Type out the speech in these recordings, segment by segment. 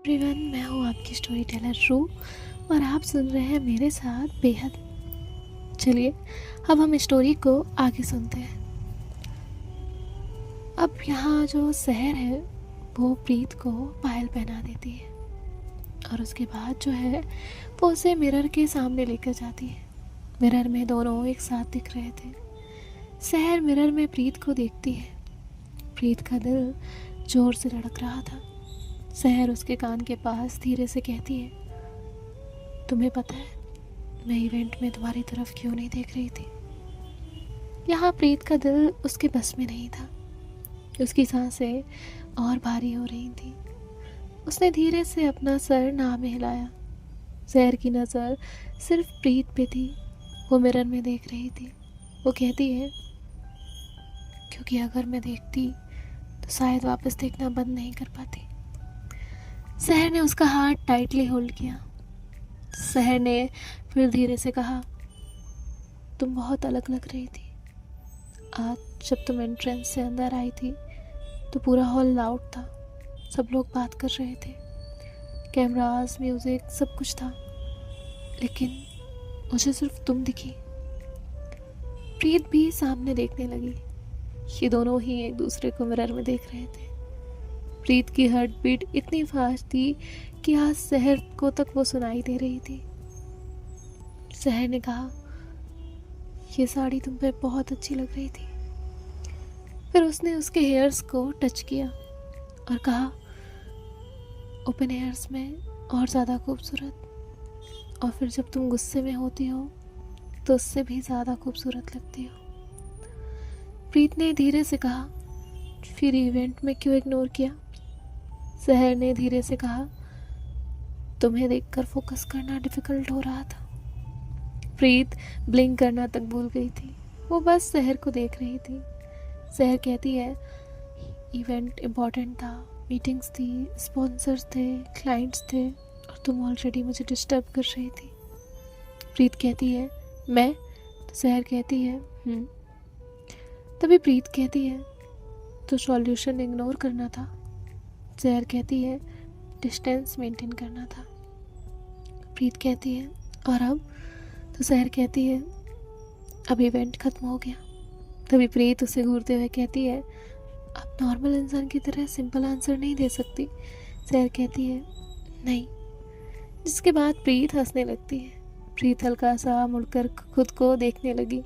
Everyone, मैं हूँ आपकी स्टोरी टेलर रू और आप सुन रहे हैं मेरे साथ बेहद। चलिए अब हम स्टोरी को आगे सुनते हैं। अब यहाँ जो शहर है वो प्रीत को पायल पहना देती है और उसके बाद जो है वो उसे मिरर के सामने लेकर जाती है। मिरर में दोनों एक साथ दिख रहे थे। शहर मिरर में प्रीत को देखती है। प्रीत का दिल जोर से धड़क रहा था। शहर उसके कान के पास धीरे से कहती है, तुम्हें पता है मैं इवेंट में तुम्हारी तरफ क्यों नहीं देख रही थी? यहाँ प्रीत का दिल उसके बस में नहीं था। उसकी सांसें और भारी हो रही थी। उसने धीरे से अपना सर ना में हिलाया। शहर की नज़र सिर्फ प्रीत पे थी। वो मिरर में देख रही थी। वो कहती है, क्योंकि अगर मैं देखती तो शायद वापस देखना बंद नहीं कर पाती। शहर ने उसका हाथ टाइटली होल्ड किया। शहर ने फिर धीरे से कहा, तुम बहुत अलग लग रही थी। आज जब तुम एंट्रेंस से अंदर आई थी तो पूरा हॉल लाउड था। सब लोग बात कर रहे थे, कैमरास, म्यूजिक, सब कुछ था, लेकिन मुझे सिर्फ तुम दिखी। प्रीत भी सामने देखने लगी। ये दोनों ही एक दूसरे को मिरर में देख रहे थे। प्रीत की हार्ट बीट इतनी फास्ट थी कि आज शहर को तक वो सुनाई दे रही थी। शहर ने कहा, ये साड़ी तुम पे बहुत अच्छी लग रही थी। फिर उसने उसके हेयर्स को टच किया और कहा, ओपन हेयर्स में और ज़्यादा खूबसूरत, और फिर जब तुम गुस्से में होती हो तो उससे भी ज़्यादा खूबसूरत लगती हो। प्रीत ने धीरे से कहा, फिर इवेंट में क्यों इग्नोर किया? शहर ने धीरे से कहा, तुम्हें देखकर फोकस करना डिफिकल्ट हो रहा था। प्रीत ब्लिंक करना तक भूल गई थी। वो बस शहर को देख रही थी। शहर कहती है, इवेंट इम्पोर्टेंट था, मीटिंग्स थी, स्पॉन्सर्स थे, क्लाइंट्स थे, और तुम ऑलरेडी मुझे डिस्टर्ब कर रही थी। प्रीत कहती है, मैं? तो शहर कहती है, तभी प्रीत कहती है, तो सॉल्यूशन इग्नोर करना था। शहर कहती है, डिस्टेंस मेंटेन करना था। प्रीत कहती है, और अब? तो शहर कहती है, अब इवेंट खत्म हो गया। तभी प्रीत उसे घूरते हुए कहती है, अब नॉर्मल इंसान की तरह सिंपल आंसर नहीं दे सकती। शहर कहती है, नहीं। जिसके बाद प्रीत हंसने लगती है। प्रीत हल्का सा मुड़कर खुद को देखने लगी।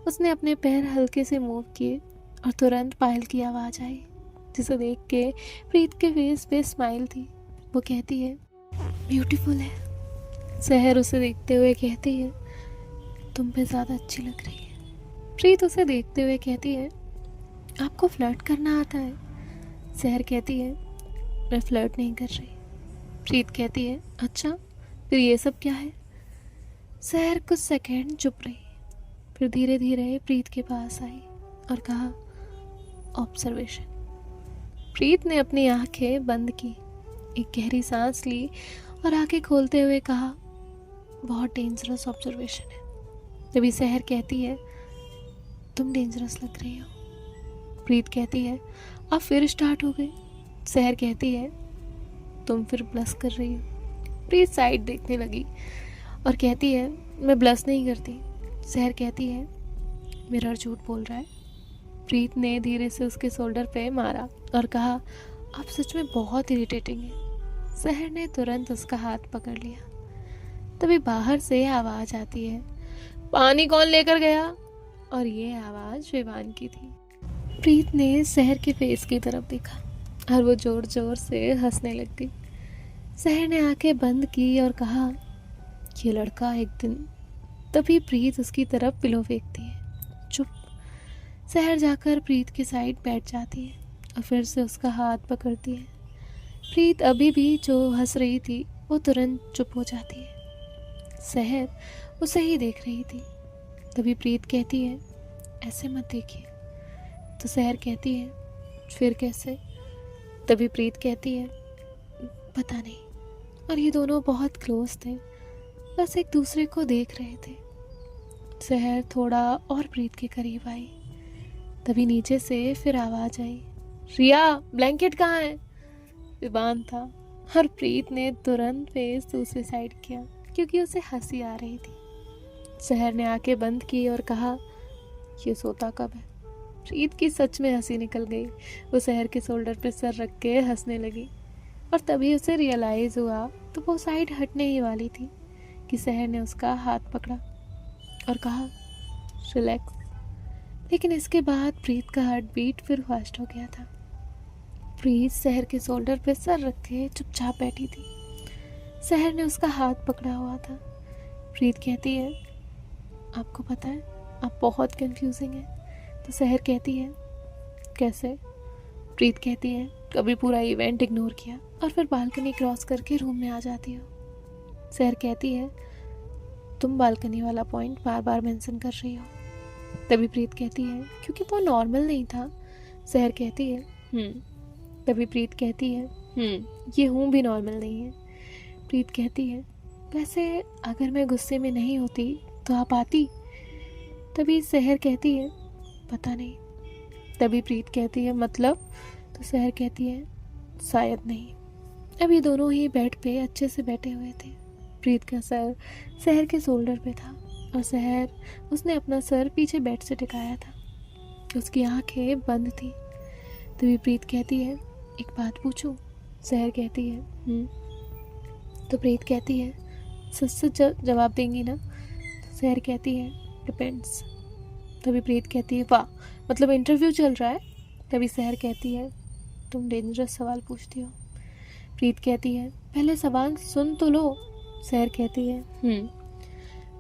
उसने अपने पैर हल्के से मूव किए और तुरंत पायल की आवाज़ आई, जिसे देख के प्रीत के फेस पे स्माइल थी। वो कहती है, ब्यूटीफुल है। शहर उसे देखते हुए कहती है, तुम पे ज़्यादा अच्छी लग रही है। प्रीत उसे देखते हुए कहती है, आपको फ्लर्ट करना आता है? शहर कहती है, मैं फ्लर्ट नहीं कर रही। प्रीत कहती है, अच्छा, फिर ये सब क्या है? शहर कुछ सेकंड चुप रही, फिर धीरे धीरे प्रीत के पास आई और कहा, ऑब्जर्वेशन। प्रीत ने अपनी आंखें बंद की, एक गहरी सांस ली और आंखें खोलते हुए कहा, बहुत डेंजरस ऑब्जर्वेशन है। तभी शहर कहती है, तुम डेंजरस लग रही हो। प्रीत कहती है, अब फिर स्टार्ट हो गई। शहर कहती है, तुम फिर ब्लश कर रही हो। प्रीत साइड देखने लगी और कहती है, मैं ब्लश नहीं करती। शहर कहती है, मिरर झूठ बोल रहा है। प्रीत ने धीरे से उसके शोल्डर पे मारा और कहा, आप सच में बहुत इरिटेटिंग है। शहर ने तुरंत उसका हाथ पकड़ लिया। तभी बाहर से आवाज़ आती है, पानी कौन लेकर गया? और ये आवाज़ विवान की थी। प्रीत ने शहर के फेस की तरफ देखा और वो जोर जोर से हंसने लग गई। शहर ने आंखें बंद की और कहा, ये लड़का एक दिन। तभी प्रीत उसकी तरफ पिलो फेंकती है, चुप। शहर जाकर प्रीत के साइड बैठ जाती है और फिर से उसका हाथ पकड़ती है। प्रीत अभी भी जो हंस रही थी वो तुरंत चुप हो जाती है। शहर उसे ही देख रही थी। तभी प्रीत कहती है, ऐसे मत देखिए। तो शहर कहती है, फिर कैसे? तभी प्रीत कहती है, पता नहीं। और ये दोनों बहुत क्लोज थे, बस एक दूसरे को देख रहे थे। शहर थोड़ा और प्रीत के करीब आई। तभी नीचे से फिर आवाज़ आई, रिया, ब्लैंकेट कहाँ है? विवान था। और प्रीत ने तुरंत फेस दूसरी साइड किया क्योंकि उसे हंसी आ रही थी। सहर ने आंखें बंद की और कहा, ये सोता कब है? प्रीत की सच में हंसी निकल गई। वो सहर के शोल्डर पर सर रख के हंसने लगी और तभी उसे रियलाइज हुआ तो वो साइड हटने ही वाली थी कि सहर ने उसका हाथ पकड़ा और कहा, रिलैक्स। लेकिन इसके बाद प्रीत का हार्ट बीट फिर फास्ट हो गया था। प्रीत सहर के शोल्डर पे सर रख के चुपचाप बैठी थी। सहर ने उसका हाथ पकड़ा हुआ था। प्रीत कहती है, आपको पता है आप बहुत कंफ्यूजिंग हैं। तो सहर कहती है, कैसे? प्रीत कहती है, कभी पूरा इवेंट इग्नोर किया और फिर बालकनी क्रॉस करके रूम में आ जाती हो। सहर कहती है, तुम बालकनी वाला पॉइंट बार बार मेंशन कर रही हो। तभी प्रीत कहती है, क्योंकि वो नॉर्मल नहीं था। सहर कहती है, तभी प्रीत कहती है, ये हूँ भी नॉर्मल नहीं है। प्रीत कहती है, वैसे अगर मैं गुस्से में नहीं होती तो आप आती। तभी सहर कहती है, पता नहीं। तभी प्रीत कहती है, मतलब? तो सहर कहती है, शायद नहीं। अभी दोनों ही बेड पे अच्छे से बैठे हुए थे। प्रीत का सर सहर के शोल्डर पे था और सहर उसने अपना सर पीछे बेड से टिकाया था। उसकी आंखें बंद थी। तभी प्रीत कहती है, एक बात पूछूं? सहर कहती है, तो प्रीत कहती है, सच सच जवाब देंगी ना? तो सहर कहती है, डिपेंड्स। तभी प्रीत कहती है, वाह, मतलब इंटरव्यू चल रहा है? तभी सहर कहती है, तुम डेंजरस सवाल पूछती हो। प्रीत कहती है, पहले सवाल सुन तो लो। सहर कहती है,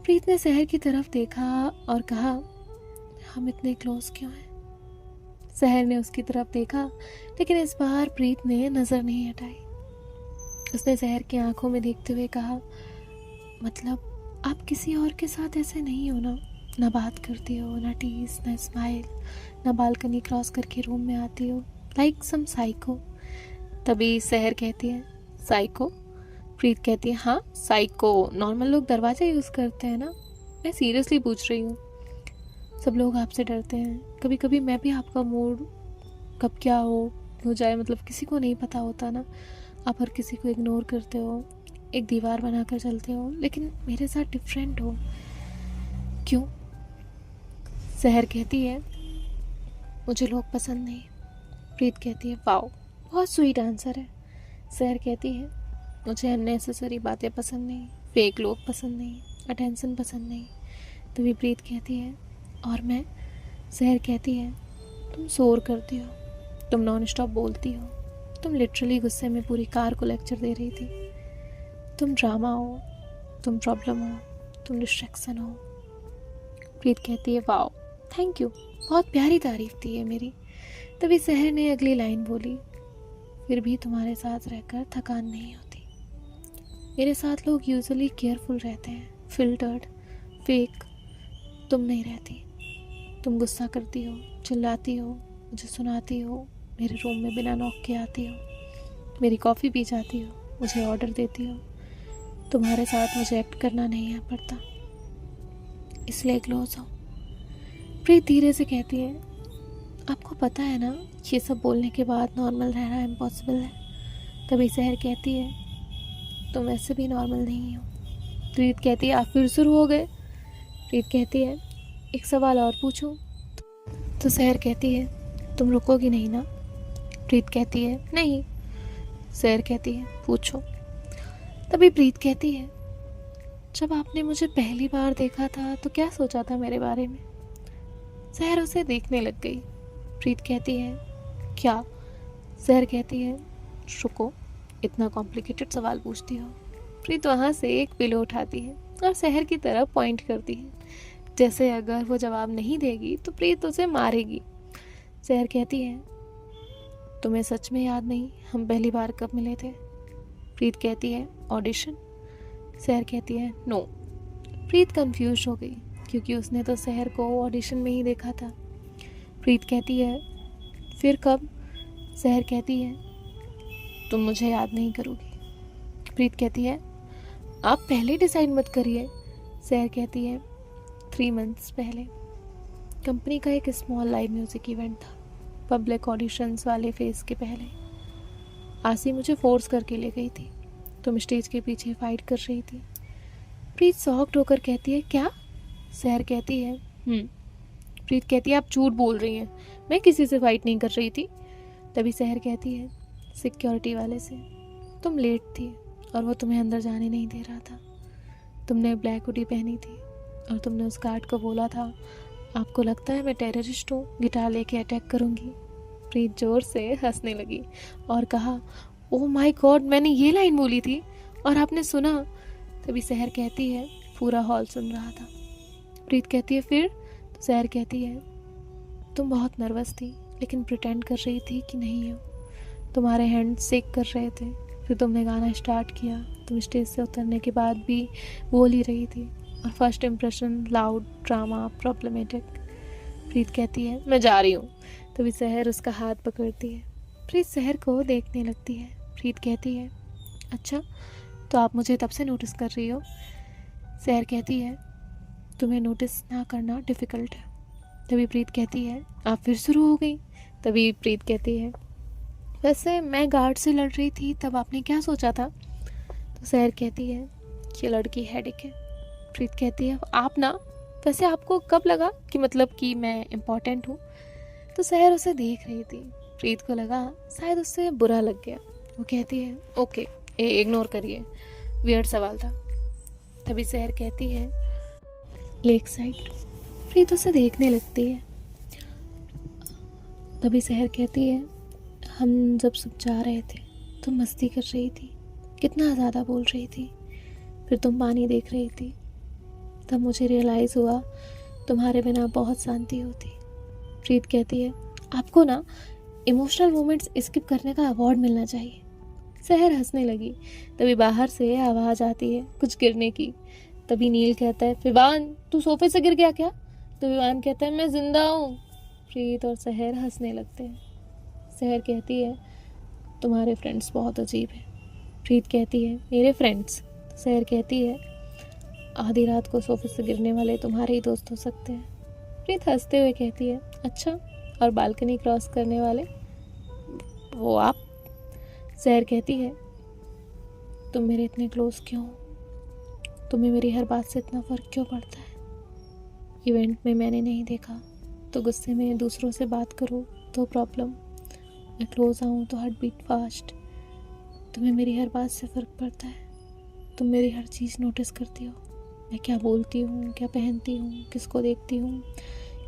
प्रीत ने सहर की तरफ देखा और कहा, हम इतने क्लोज क्यों हैं? सहर ने उसकी तरफ देखा लेकिन इस बार प्रीत ने नज़र नहीं हटाई। उसने सहर की आंखों में देखते हुए कहा, मतलब आप किसी और के साथ ऐसे नहीं हो ना बात करती हो, ना टीज, ना स्माइल, ना बालकनी क्रॉस करके रूम में आती हो, लाइक सम साइको। तभी सहर कहती है, साइको? प्रीत कहती है, हाँ साइको नॉर्मल लोग दरवाजा यूज़ करते हैं ना, मैं सीरियसली पूछ रही हूँ। सब लोग आपसे डरते हैं। कभी कभी मैं भी आपका मूड कब क्या हो जाए, मतलब किसी को नहीं पता होता ना। आप हर किसी को इग्नोर करते हो, एक दीवार बनाकर चलते हो, लेकिन मेरे साथ डिफरेंट हो। क्यों? सहर कहती है, मुझे लोग पसंद नहीं। प्रीत कहती है, वाओ, बहुत स्वीट आंसर है। सहर कहती है, मुझे अननेसेसरी बातें पसंद नहीं, फेक लोग पसंद नहीं, अटेंशन पसंद नहीं। तभी प्रीत कहती है, और मैं? सहर कहती है, तुम शोर करती हो, तुम नॉन स्टॉप बोलती हो, तुम लिटरली गुस्से में पूरी कार को लेक्चर दे रही थी। तुम ड्रामा हो, तुम प्रॉब्लम हो, तुम डिस्ट्रैक्शन हो। प्रीत कहती है, वाओ, थैंक यू, बहुत प्यारी तारीफ थी है मेरी। तभी सहर ने अगली लाइन बोली, फिर भी तुम्हारे साथ रहकर थकान नहीं होती। मेरे साथ लोग यूजुअली केयरफुल रहते हैं, फिल्टर्ड, फेक। तुम नहीं रहती। तुम गुस्सा करती हो, चिल्लाती हो, मुझे सुनाती हो, मेरे रूम में बिना नॉक के आती हो, मेरी कॉफ़ी पी जाती हो, मुझे ऑर्डर देती हो। तुम्हारे साथ मुझे एक्ट करना नहीं है पड़ता, इसलिए क्लोज हो। प्रीत धीरे से कहती है, आपको पता है ना ये सब बोलने के बाद नॉर्मल रहना इम्पॉसिबल है। तभी सहर कहती है, तुम वैसे भी नॉर्मल नहीं हो। प्रीत कहती है, आप फिर शुरू हो गए। प्रीत कहती है, एक सवाल और पूछूं? तो सहर कहती है, तुम रुकोगी नहीं ना? प्रीत कहती है, नहीं। सहर कहती है, पूछो। तभी प्रीत कहती है, जब आपने मुझे पहली बार देखा था तो क्या सोचा था मेरे बारे में? सहर उसे देखने लग गई। प्रीत कहती है, क्या? सहर कहती है, रुको, इतना कॉम्प्लिकेटेड सवाल पूछती हो। प्रीत वहाँ से एक पिलो उठाती है और सहर की तरफ पॉइंट करती है, जैसे अगर वो जवाब नहीं देगी तो प्रीत उसे मारेगी। सहर कहती है, तुम्हें सच में याद नहीं हम पहली बार कब मिले थे? प्रीत कहती है, ऑडिशन। सहर कहती है, नो। प्रीत कंफ्यूज हो गई क्योंकि उसने तो सहर को ऑडिशन में ही देखा था। प्रीत कहती है, फिर कब? सहर कहती है, तुम मुझे याद नहीं करोगी। प्रीत कहती है, आप पहले डिसाइड मत करिए। सहर कहती है, 3 मंथ्स पहले कंपनी का एक स्मॉल लाइव म्यूज़िक इवेंट था, पब्लिक ऑडिशंस वाले फेज़ के पहले। आसी मुझे फोर्स करके ले गई थी। तुम स्टेज के पीछे फाइट कर रही थी। प्रीत शॉक्ड होकर कहती है, क्या? सहर कहती है, प्रीत कहती है, आप झूठ बोल रही हैं, मैं किसी से फाइट नहीं कर रही थी। तभी सहर कहती है, सिक्योरिटी वाले से। तुम लेट थी और वो तुम्हें अंदर जाने नहीं दे रहा था। तुमने ब्लैक हुडी पहनी थी और तुमने उस गार्ड को बोला था, आपको लगता है मैं टेररिस्ट हूँ, गिटार लेके अटैक करूँगी। प्रीत जोर से हंसने लगी और कहा, ओह माय गॉड, मैंने ये लाइन बोली थी और आपने सुना? तभी सहर कहती है, पूरा हॉल सुन रहा था। प्रीत कहती है, फिर? तो सहर कहती है, तुम बहुत नर्वस थी लेकिन प्रिटेंड कर रही थी कि नहीं हो। तुम्हारे हैंड शेक कर रहे थे। फिर तुमने गाना स्टार्ट किया। तुम स्टेज से उतरने के बाद भी बोल ही रही थी और first impression loud, drama, problematic. Preet कहती है, मैं जा रही हूँ। तभी सहर उसका हाथ पकड़ती है। प्रीत सहर को देखने लगती है। प्रीत कहती है, अच्छा तो आप मुझे तब से नोटिस कर रही हो? सहर कहती है, तुम्हें नोटिस ना करना डिफ़िकल्ट है। तभी प्रीत कहती है, आप फिर शुरू हो गई। तभी प्रीत कहती है, वैसे मैं गार्ड से लड़ रही थी तब आपने क्या सोचा था? तो सहर कहती है, ये लड़की हेडेक है। प्रीत कहती है, आप ना, वैसे आपको कब लगा कि मतलब कि मैं इम्पोर्टेंट हूँ? तो सहर उसे देख रही थी। प्रीत को लगा शायद उससे बुरा लग गया। वो कहती है, ओके, इग्नोर करिए, वियर्ड सवाल था। तभी सहर कहती है, लेक साइड। प्रीत उसे देखने लगती है। तभी सहर कहती है, हम जब सब जा रहे थे तुम मस्ती कर रही थी, कितना ज़्यादा बोल रही थी। फिर तुम पानी देख रही थी। तब मुझे रियलाइज़ हुआ तुम्हारे बिना बहुत शांति होती। प्रीत कहती है, आपको ना इमोशनल मोमेंट्स स्किप करने का अवार्ड मिलना चाहिए। सहर हंसने लगी। तभी बाहर से आवाज़ आती है कुछ गिरने की। तभी नील कहता है, विवान तू सोफे से गिर गया क्या? तो विवान कहता है, मैं जिंदा हूँ। प्रीत और सहर हंसने लगते हैं। सहर कहती है, तुम्हारे फ्रेंड्स बहुत अजीब हैं। प्रीत कहती है, मेरे फ्रेंड्स? सहर कहती है, आधी रात को सोफे से गिरने वाले तुम्हारे ही दोस्त हो सकते हैं। प्रीत हंसते हुए कहती है, अच्छा, और बालकनी क्रॉस करने वाले वो आप? सहर कहती है, तुम मेरे इतने क्लोज क्यों हो? तुम्हें मेरी हर बात से इतना फ़र्क क्यों पड़ता है? इवेंट में मैंने नहीं देखा तो गुस्से में दूसरों से बात करो तो प्रॉब्लम, मैं क्लोज आऊँ तो हार्ट बीट फास्ट। तुम्हें मेरी हर बात से फ़र्क पड़ता है। तुम मेरी हर चीज़ नोटिस करती हो, मैं क्या बोलती हूँ, क्या पहनती हूँ, किसको देखती हूँ,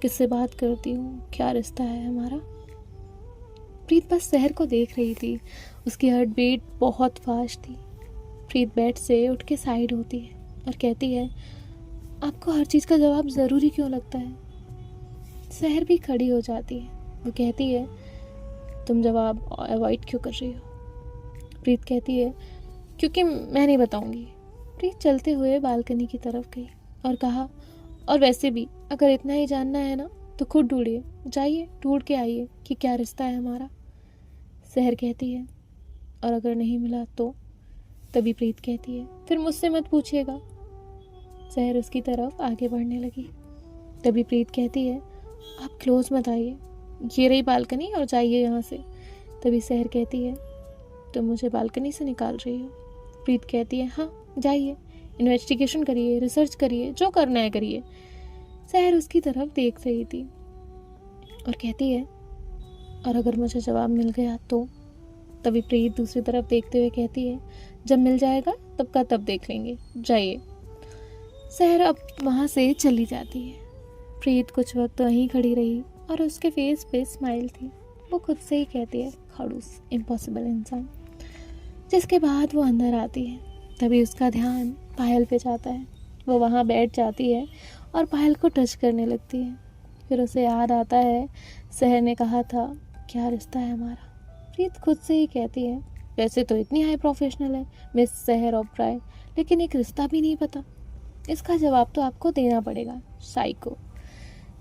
किससे बात करती हूँ, क्या रिश्ता है हमारा। प्रीत बस सहर को देख रही थी। उसकी हार्ट बीट बहुत फास्ट थी। प्रीत बेड से उठ के साइड होती है और कहती है, आपको हर चीज़ का जवाब ज़रूरी क्यों लगता है? सहर भी खड़ी हो जाती है। वो कहती है, तुम जवाब अवॉइड क्यों कर रही हो? प्रीत कहती है, क्योंकि मैं नहीं बताऊंगी। प्रीत चलते हुए बालकनी की तरफ गई और कहा, और वैसे भी अगर इतना ही जानना है ना तो खुद ढूंढिए, जाइए ढूंढ के आइए कि क्या रिश्ता है हमारा। सहर कहती है, और अगर नहीं मिला तो? तभी प्रीत कहती है, फिर मुझसे मत पूछिएगा। सहर उसकी तरफ आगे बढ़ने लगी। तभी प्रीत कहती है, आप क्लोज मत आइए, ये रही बालकनी और जाइए यहाँ से। तभी सहर कहती है, तुम मुझे बालकनी से निकाल रही हो? प्रीत कहती है, हाँ जाइए, इन्वेस्टिगेशन करिए, रिसर्च करिए, जो करना है करिए। सहर उसकी तरफ देख रही थी और कहती है, और अगर मुझे जवाब मिल गया तो? तभी प्रीत दूसरी तरफ देखते हुए कहती है, जब मिल जाएगा तब का तब देख लेंगे, जाइए। सहर अब वहाँ से चली जाती है। प्रीत कुछ वक्त वहीं खड़ी रही और उसके फेस पे स्माइल थी। वो खुद से ही कहती है, खड़ूस, इम्पॉसिबल इंसान। जिसके बाद वो अंदर आती है। तभी उसका ध्यान पायल पे जाता है। वो वहाँ बैठ जाती है और पायल को टच करने लगती है। फिर उसे याद आता है, सहर ने कहा था, क्या रिश्ता है हमारा। प्रीत खुद से ही कहती है, वैसे तो इतनी हाई प्रोफेशनल है मिस सहर ओबराय, लेकिन एक रिश्ता भी नहीं पता। इसका जवाब तो आपको देना पड़ेगा, साइको।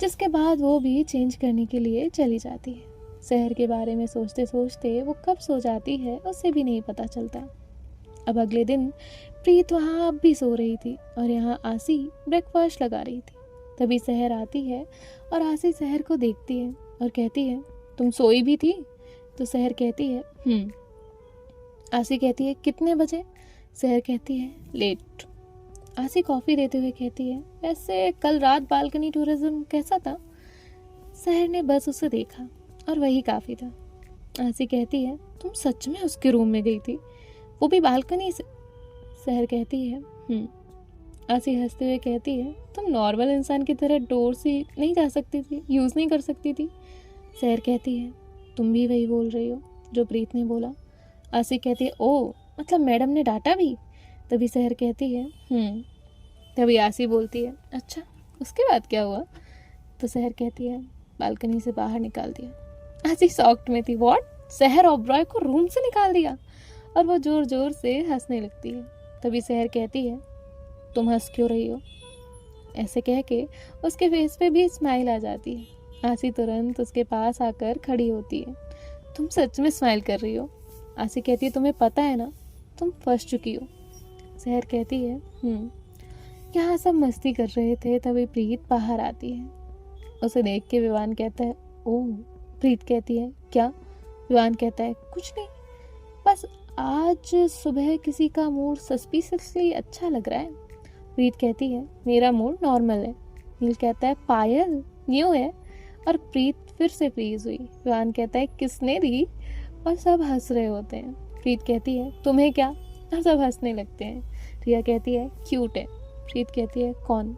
जिसके बाद वो भी चेंज करने के लिए चली जाती है। सहर के बारे में सोचते सोचते वो कब सो जाती है उसे भी नहीं पता चलता। अब अगले दिन प्रीत वहाँ अब भी सो रही थी और यहाँ आसी ब्रेकफास्ट लगा रही थी। तभी सहर आती है और आसी सहर को देखती है और कहती है, तुम सोई भी थी? तो सहर कहती है, आसी कहती है कितने बजे? सहर कहती है लेट। आसी कॉफ़ी देते हुए कहती है वैसे कल रात बालकनी टूरिज्म कैसा था? सहर ने बस उसे देखा और वही काफ़ी था। आसी कहती है तुम सच में उसके रूम में गई थी, वो भी बालकनी से? सहर कहती है आसी हंसते हुए कहती है तुम नॉर्मल इंसान की तरह डोर से नहीं जा सकती थी, यूज़ नहीं कर सकती थी? सहर कहती है तुम भी वही बोल रही हो जो प्रीत ने बोला। आसी कहती है ओ मतलब मैडम ने डांटा भी? तभी सहर कहती है तभी आसी बोलती है अच्छा उसके बाद क्या हुआ? तो सहर कहती है बालकनी से बाहर निकाल दिया। आसी शॉक्ड में थी, व्हाट? सहर ओबरॉय को रूम से निकाल दिया? और वो जोर जोर से हंसने लगती है। तभी सहर कहती है तुम हंस क्यों रही हो? ऐसे कह के उसके फेस पे भी स्माइल आ जाती है। आसी तुरंत उसके पास आकर खड़ी होती है। तुम सच में स्माइल कर रही हो? आसी कहती है तुम्हें पता है ना तुम फंस चुकी हो। सहर कहती है यहाँ सब मस्ती कर रहे थे तभी प्रीत बाहर आती है। उसे देख के विवान कहता है ओह। प्रीत कहती है क्या? विवान कहता है कुछ नहीं, बस आज सुबह किसी का मूड सस्पिशियसली अच्छा लग रहा है। प्रीत कहती है मेरा मूड नॉर्मल है। नील कहता है पायल न्यू है? और प्रीत फिर से फ्रीज हुई। विवान कहता है किसने दी? और सब हंस रहे होते हैं। प्रीत कहती है तुम्हें क्या? और सब हंसने लगते हैं। रिया कहती है क्यूट है। प्रीत कहती है कौन,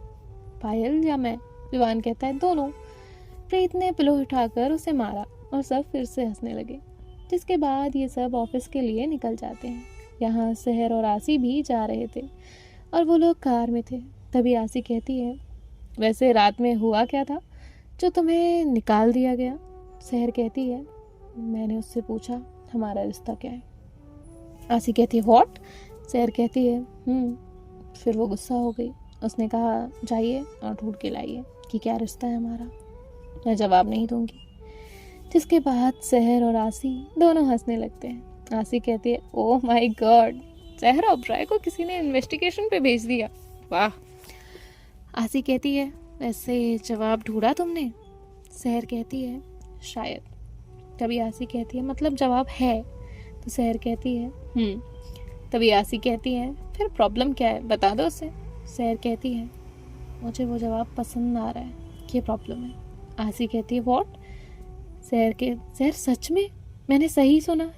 पायल या मैं? विवान कहता है दोनों। प्रीत ने पिलो उठाकर उसे मारा और सब फिर से हंसने लगे। जिसके बाद ये सब ऑफिस के लिए निकल जाते हैं। यहाँ सहर और आसी भी जा रहे थे और वो लोग कार में थे। तभी आसी कहती है वैसे रात में हुआ क्या था जो तुम्हें निकाल दिया गया? सहर कहती है मैंने उससे पूछा हमारा रिश्ता क्या है। आसी कहती है व्हाट? सहर कहती है फिर वो गुस्सा हो गई। उसने कहा जाइए और ढूंढ के लाइए कि क्या रिश्ता है हमारा। मैं जवाब नहीं दूंगी। जिसके बाद सहर और आसी दोनों हंसने लगते हैं। आसी कहती है ओह माय गॉड, सहर ओबरॉय को किसी ने इन्वेस्टिगेशन पे भेज दिया, वाह। आसी कहती है वैसे जवाब ढूंढा तुमने? सहर कहती है शायद। तभी आसी कहती है मतलब जवाब है? तो सहर कहती है तभी आसी कहती है फिर प्रॉब्लम क्या है, बता दो उसे। सहर कहती है मुझे वो जवाब पसंद आ रहा है, ये प्रॉब्लम है। आसी कहती है व्हाट? सहर सच में? मैंने सही सुना?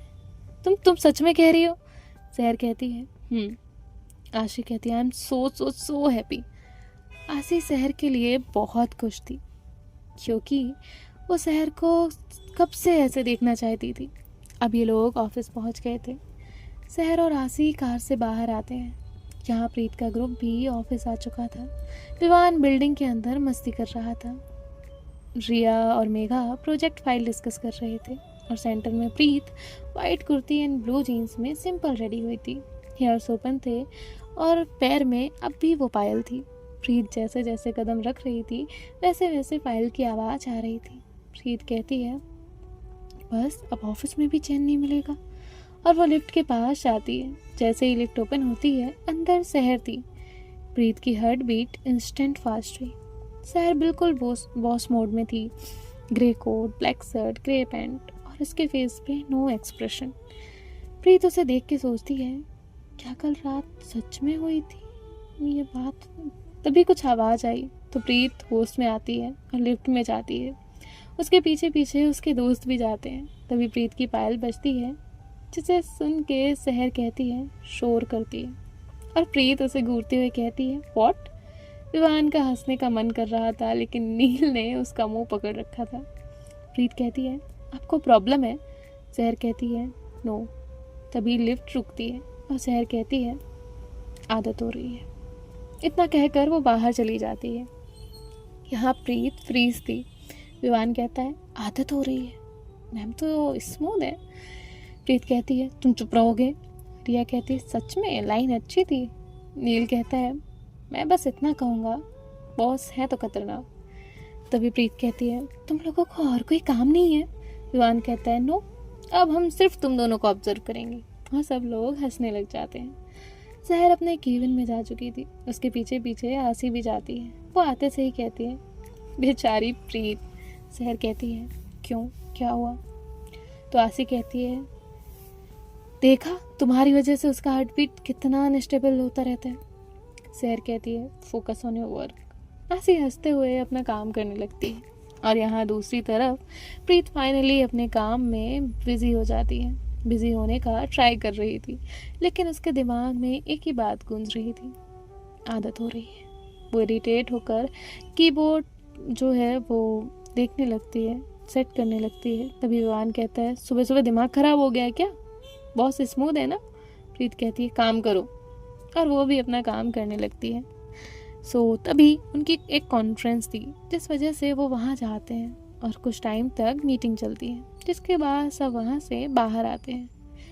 तुम सच में कह रही हो? सहर कहती है आशी कहती है आई एम सो हैप्पी। आसी सहर के लिए बहुत खुश थी क्योंकि वो सहर को कब से ऐसे देखना चाहती थी। अब ये लोग ऑफिस पहुंच गए थे। सहर और आसी कार से बाहर आते हैं। यहाँ प्रीत का ग्रुप भी ऑफिस आ चुका था। विवान बिल्डिंग के अंदर मस्ती कर रहा था। रिया और मेघा प्रोजेक्ट फाइल डिस्कस कर रहे थे और सेंटर में Preet white kurti and blue jeans में सिंपल रेडी हुई थी। हेयर्स ओपन थे और पैर में अब भी वो पायल थी। प्रीत जैसे जैसे कदम रख रही थी वैसे वैसे पायल की आवाज़ आ रही थी। प्रीत कहती है बस अब ऑफिस में भी चैन नहीं मिलेगा। और वो लिफ्ट के पास जाती है। जैसे ही लिफ्ट ओपन होती है अंदर सहर थी। प्रीत की हार्ट बीट इंस्टेंट फास्ट हुई। सहर बिल्कुल बॉस मोड में थी। Grey coat, black shirt, grey pants और उसके फेस पे नो एक्सप्रेशन। प्रीत उसे देख के सोचती है क्या कल रात सच में हुई थी ये बात? तभी कुछ आवाज़ आई तो प्रीत होश में आती है और लिफ्ट में जाती है। उसके पीछे पीछे उसके दोस्त भी जाते हैं। तभी प्रीत की पायल बजती है जिसे सुन के सहर कहती है शोर करती है और प्रीत उसे घूरते हुए कहती है व्हाट? विवान का हंसने का मन कर रहा था लेकिन नील ने उसका मुंह पकड़ रखा था। प्रीत कहती है आपको प्रॉब्लम है? सहर कहती है नो। तभी लिफ्ट रुकती है और सहर कहती है आदत हो रही है। इतना कहकर वो बाहर चली जाती है। यहाँ प्रीत फ्रीज थी। विवान कहता है आदत हो रही है, मैम तो स्मूथ है। प्रीत कहती है तुम चुप रहोगे? रिया कहती है सच में लाइन अच्छी थी। नील कहता है मैं बस इतना कहूँगा, बॉस है तो खतरनाक। तभी प्रीत कहती है तुम लोगों को और कोई काम नहीं है? विवान कहता है नो, अब हम सिर्फ तुम दोनों को ऑब्जर्व करेंगे। और सब लोग हंसने लग जाते हैं। सहर अपने केबिन में जा चुकी थी। उसके पीछे पीछे आसी भी जाती है। वो आते से ही कहती है बेचारी प्रीत। सहर कहती है क्यों, क्या हुआ? तो आसी कहती है देखा, तुम्हारी वजह से उसका हार्ट बीट कितना अनस्टेबल होता रहता है। सहर कहती है, फोकस ऑन योर वर्क। आसी हंसते हुए अपना काम करने लगती है और यहाँ दूसरी तरफ प्रीत फाइनली अपने काम में बिजी हो जाती है। बिजी होने का ट्राई कर रही थी, लेकिन उसके दिमाग में एक ही बात गूंज रही थी, आदत हो रही है। वो इरिटेट होकर कीबोर्ड जो है वो देखने लगती है, सेट करने लगती है। तभी विवान कहता है, सुबह सुबह दिमाग खराब हो गया है क्या? बॉस स्मूथ है ना? प्रीत कहती है, काम करो, और वो भी अपना काम करने लगती है। तभी उनकी एक कॉन्फ्रेंस थी, जिस वजह से वो वहाँ जाते हैं और कुछ टाइम तक मीटिंग चलती है, जिसके बाद सब वहाँ से बाहर आते हैं।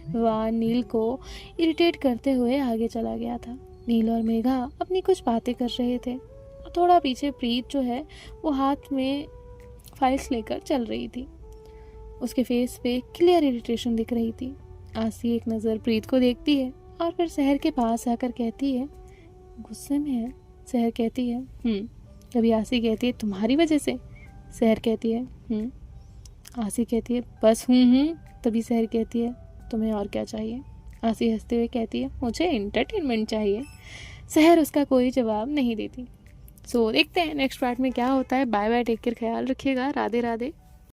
विवान नील को इरिटेट करते हुए आगे चला गया था। नील और मेघा अपनी कुछ बातें कर रहे थे और थोड़ा पीछे प्रीत जो है वो हाथ में फाइल्स लेकर चल रही थी। उसके फेस पे क्लियर इरिटेशन दिख रही थी। आसी एक नज़र प्रीत को देखती है और फिर सहर के पास आकर कहती है, गुस्से में है? सहर कहती है, तभी आसी कहती है, तुम्हारी वजह से? सहर कहती है, आसी कहती है, बस तभी सहर कहती है, तुम्हें और क्या चाहिए? आसी हंसते हुए कहती है, मुझे एंटरटेनमेंट चाहिए। सहर उसका कोई जवाब नहीं देती। देखते हैं नेक्स्ट पार्ट में क्या होता है। बाय बाय, टेक केयर, ख्याल रखिएगा, राधे राधे।